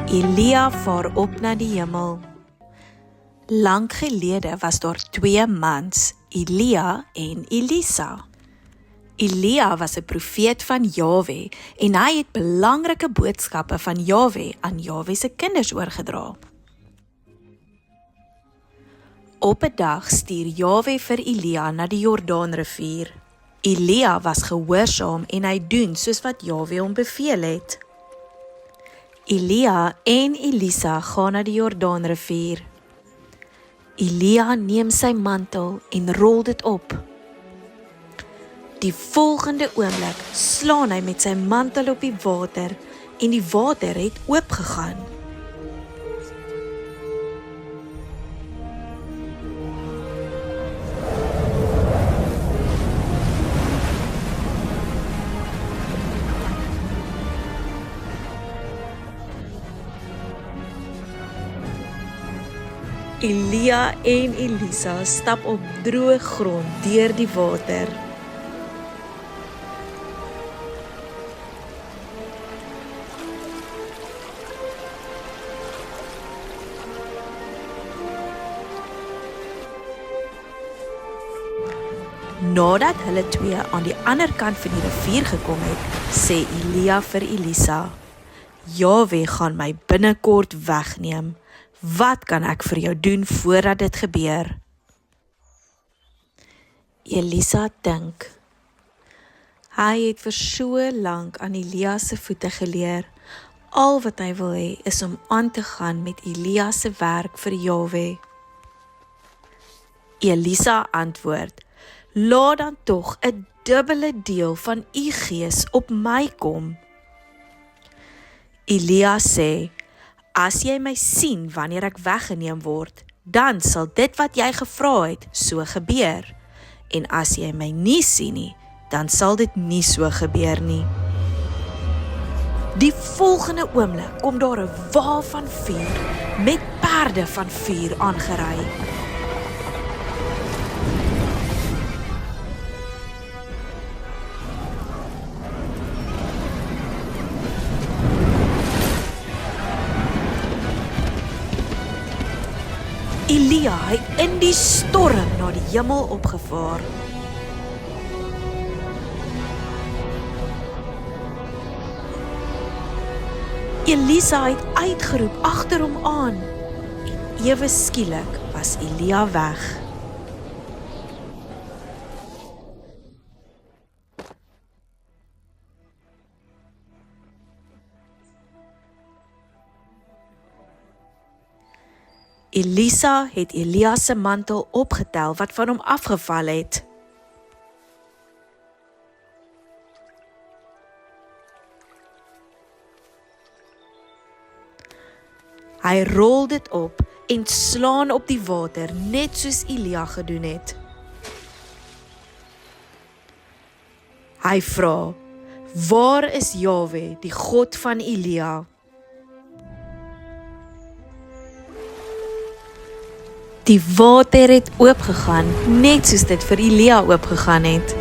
Elia vaar op na die hemel. Lang gelede was daar 2 mans, Elia en Elisa. Elia was 'n profeet van Jahwe en hy het belangrike boodskappe van Jahwe aan Jahwe se kinders oorgedra. Op 'n dag stuur Jahwe vir Elia na die Jordaanrivier. Elia was gehoorsaam en hy doen soos wat Jahwe hom beveel het. Elia en Elisa gaan na die Jordaanrivier. Elia neem sy mantel en rol dit op. Die volgende oomblik slaan hy met sy mantel op die water en die water het oopgegaan. Elia en Elisa stap op droë grond deur die water. Nadat hulle twee aan die ander kant van die rivier gekom het, sê Elia vir Elisa: Jahwe gaan my binnekort wegneem. Wat kan ek vir jou doen voordat dit gebeur? Elisa dink. Hy het vir so lank aan Elia se voete geleer. Al wat hy wil hê is om aan te gaan met Elia se werk vir Jahwe. Elisa antwoord: Laat dan tog 'n dubbele deel van u gees op my kom. Elia sê: As jy my sien wanneer ek weggeneem word, dan sal dit wat jy gevra het so gebeur. En as jy my nie sien nie, dan sal dit nie so gebeur nie. Die volgende oomblik kom daar 'n wa van vuur met perde van vuur aangery. Elia het in die storm na die hemel opgevaar. Elisa het uitgeroep agter hom aan en ewe skielik was Elia weg. Elisa het Elia se mantel opgetel wat van hom afgeval het. Hy rol dit op en slaan op die water net soos Elia gedoen het. Hy vra: Waar is Jahwe, die God van Elia? Die water het oopgegaan, net soos dit vir Elia oopgegaan het.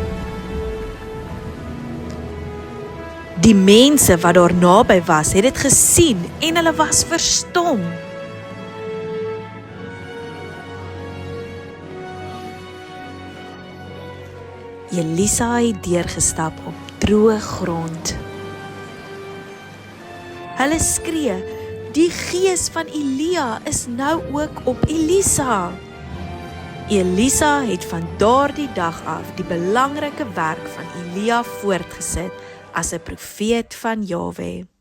Die mense wat daar naby was, het dit gesien en hulle was verstom. Elisa het deurgestap op droë grond. Hulle skree: Die gees van Elia is nou ook op Elisa. Elisa het van daardie dag af die belangrike werk van Elia voortgesit as 'n profeet van Jahwe.